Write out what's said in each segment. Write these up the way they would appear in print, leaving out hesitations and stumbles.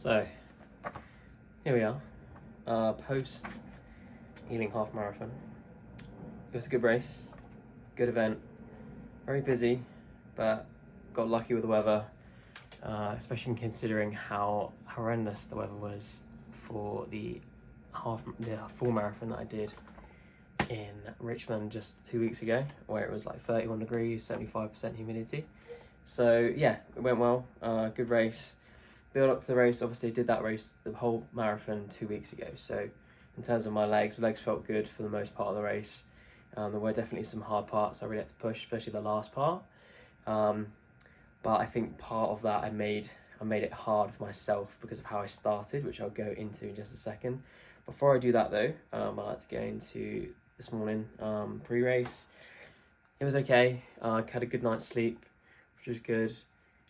So, here we are, post Ealing Half Marathon. It was a good race, good event, very busy, but got lucky with the weather, especially considering how horrendous the weather was for the full marathon that I did in Richmond just 2 weeks ago, where it was like 31 degrees, 75% humidity. So yeah, it went well, good race. Build up to the race, obviously did that race, the whole marathon 2 weeks ago. So in terms of my legs felt good for the most part of the race. There were definitely some hard parts I really had to push, especially the last part. But I think part of that I made it hard for myself because of how I started, which I'll go into in just a second. Before I do that though, I'd like to go into this morning pre-race. It was okay. I had a good night's sleep, which was good.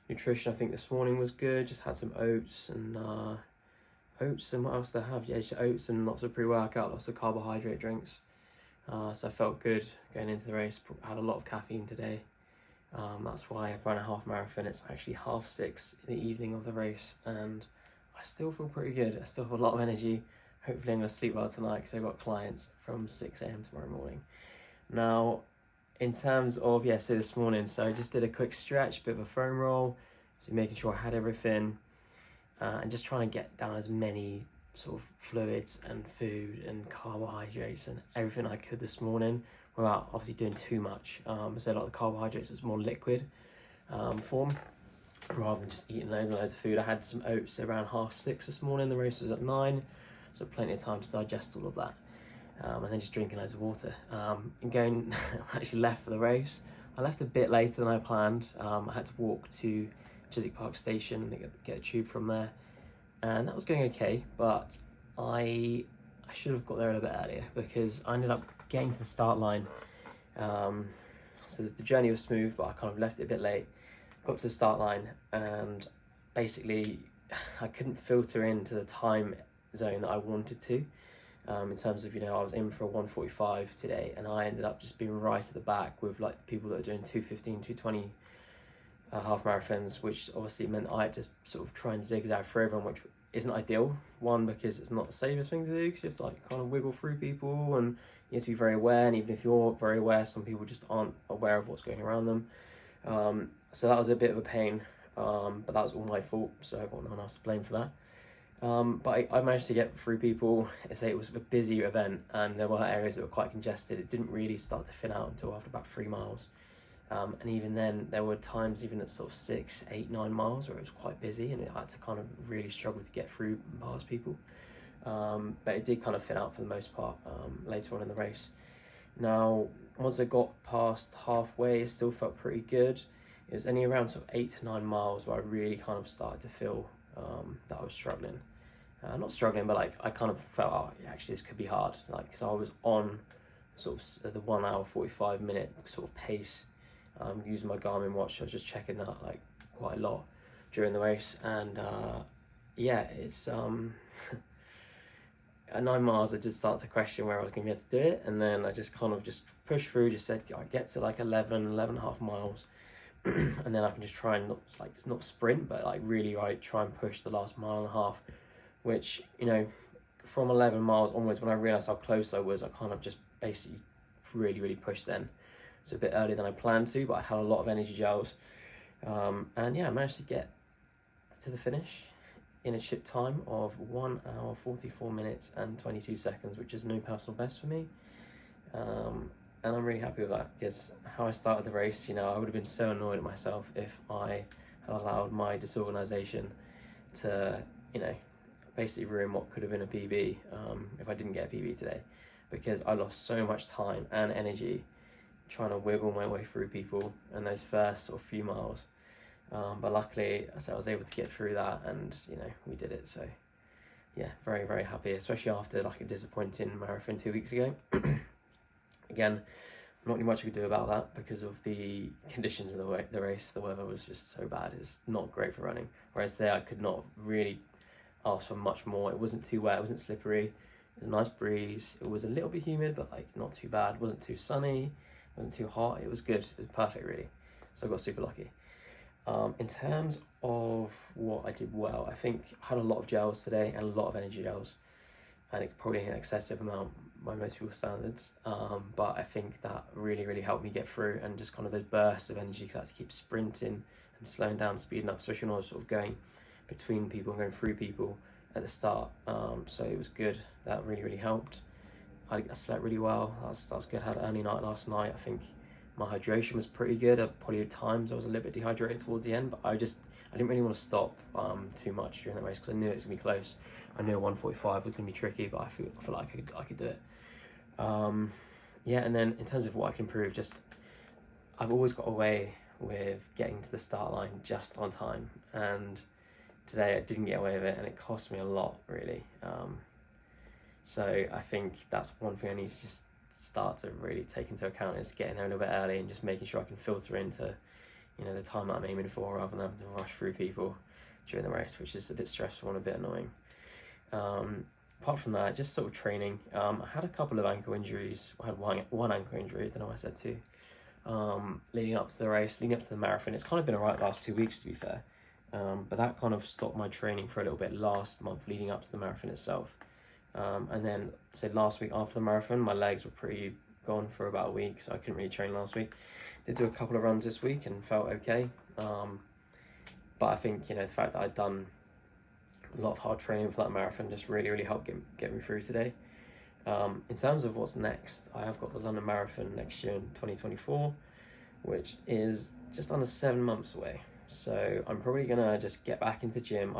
Nutrition, I think this morning was good. Just had some oats and what else did I have? Yeah, just oats and lots of pre-workout, lots of carbohydrate drinks. So I felt good going into the race. I had a lot of caffeine today. That's why I ran a half marathon. It's actually 6:30 in the evening of the race, and I still feel pretty good. I still have a lot of energy. Hopefully I'm going to sleep well tonight because I've got clients from 6 a.m. tomorrow morning. Now, in terms of, so this morning, so I just did a quick stretch, bit of a foam roll, so making sure I had everything, and just trying to get down as many sort of fluids and food and carbohydrates and everything I could this morning without obviously doing too much. So a lot of the carbohydrates was more liquid form rather than just eating loads and loads of food. I had some oats around 6:30 this morning. The race was at 9, so plenty of time to digest all of that. And then just drinking loads of water. And going, I actually left for the race. I left a bit later than I planned. I had to walk to Chiswick Park Station and get a tube from there. And that was going okay, but I should have got there a little bit earlier because I ended up getting to the start line. So the journey was smooth, but I kind of left it a bit late. Got to the start line and basically I couldn't filter into the time zone that I wanted to. In terms of, I was in for a 1:45 today and I ended up just being right at the back with like people that are doing 2:15, 2:20 half marathons, which obviously meant I had to sort of try and zigzag through everyone, which isn't ideal. One, because it's not the safest thing to do, because you have to like kind of wiggle through people and you have to be very aware, and even if you're very aware, some people just aren't aware of what's going around them. So that was a bit of a pain, but that was all my fault, so I've got no one else to blame for that. But I managed to get through people. It was a busy event and there were areas that were quite congested. It didn't really start to thin out until after about 3 miles. And even then, there were times even at sort of 6, 8, 9 miles where it was quite busy and I had to kind of really struggle to get through and past people. But it did kind of thin out for the most part later on in the race. Now, once I got past halfway, it still felt pretty good. It was only around sort of 8 to 9 miles where I really kind of started to feel that I was struggling. Not struggling, but like I kind of felt, oh, yeah, actually this could be hard. Like, because I was on sort of the 1 hour 45 minute sort of pace, using my Garmin watch. I was just checking that like quite a lot during the race, and it's at 9 miles I did start to question where I was going to be able to do it, and then I just kind of just pushed through. Just said I get to like 11 and a half miles. And then I can just try and it's not sprint, but like really try and push the last mile and a half, which, from 11 miles onwards, when I realised how close I was, I kind of just basically really pushed then. It's a bit earlier than I planned to, but I had a lot of energy gels. And I managed to get to the finish in a chip time of 1 hour 44 minutes and 22 seconds, which is a new personal best for me. And I'm really happy with that because how I started the race, I would have been so annoyed at myself if I had allowed my disorganisation to, basically ruin what could have been a PB if I didn't get a PB today, because I lost so much time and energy trying to wiggle my way through people in those first sort of few miles. But luckily, I was able to get through that and, we did it. So yeah, very happy, especially after like a disappointing marathon 2 weeks ago. Again, not really much I could do about that because of the conditions of the race. The weather was just so bad. It's not great for running. Whereas there, I could not really ask for much more. It wasn't too wet. It wasn't slippery. It was a nice breeze. It was a little bit humid, but like not too bad. It wasn't too sunny. It wasn't too hot. It was good. It was perfect, really. So I got super lucky. In terms of what I did well, I think I had a lot of gels today and a lot of energy gels. I think probably an excessive amount by most people's standards, but I think that really helped me get through, and just kind of those bursts of energy, because I had to keep sprinting and slowing down, speeding up, especially when I was sort of going between people and going through people at the start. So it was good. That really helped. I slept really well. That was good. I had an early night last night. I think my hydration was pretty good. Probably at times I was a little bit dehydrated towards the end, but I didn't really want to stop too much during the race, because I knew it was gonna be close. I knew 1:45 was gonna be tricky, but I feel like I could do it. Yeah, and then in terms of what I can improve, just I've always got away with getting to the start line just on time, and today I didn't get away with it, and it cost me a lot, really. So I think that's one thing I need to just start to really take into account, is getting there a little bit early and just making sure I can filter into, the time that I'm aiming for, rather than having to rush through people during the race, which is a bit stressful and a bit annoying. Apart from that, just sort of training. I had a couple of ankle injuries. I had one ankle injury, I don't know why I said two. Leading up to the race, leading up to the marathon. It's kind of been alright the last 2 weeks, to be fair. But that kind of stopped my training for a little bit last month leading up to the marathon itself. And then, say last week after the marathon, my legs were pretty gone for about a week, so I couldn't really train last week. Did do a couple of runs this week and felt okay. But I think, the fact that I'd done a lot of hard training for that marathon just really helped get me through today. In terms of what's next, I have got the London Marathon next year in 2024, which is just under 7 months away. So I'm probably gonna just get back into the gym.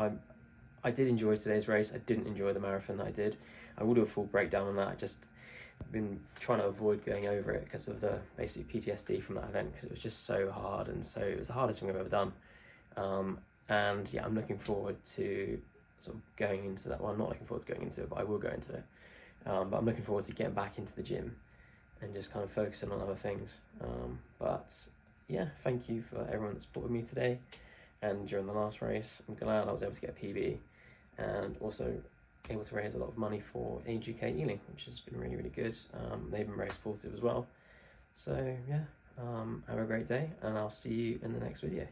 I did enjoy today's race. I didn't enjoy the marathon that I did. I will do a full breakdown on that. I've been trying to avoid going over it because of the basic PTSD from that event, because it was just so hard, and so it was the hardest thing I've ever done. And yeah, I'm looking forward to sort of going into that. Well, I'm not looking forward to going into it, but I will go into it. But I'm looking forward to getting back into the gym and just kind of focusing on other things. But yeah, thank you for everyone that supported me today and during the last race. I'm glad I was able to get a PB, and also able to raise a lot of money for AGK Ealing, which has been really good. They've been very supportive as well. So yeah, have a great day, and I'll see you in the next video.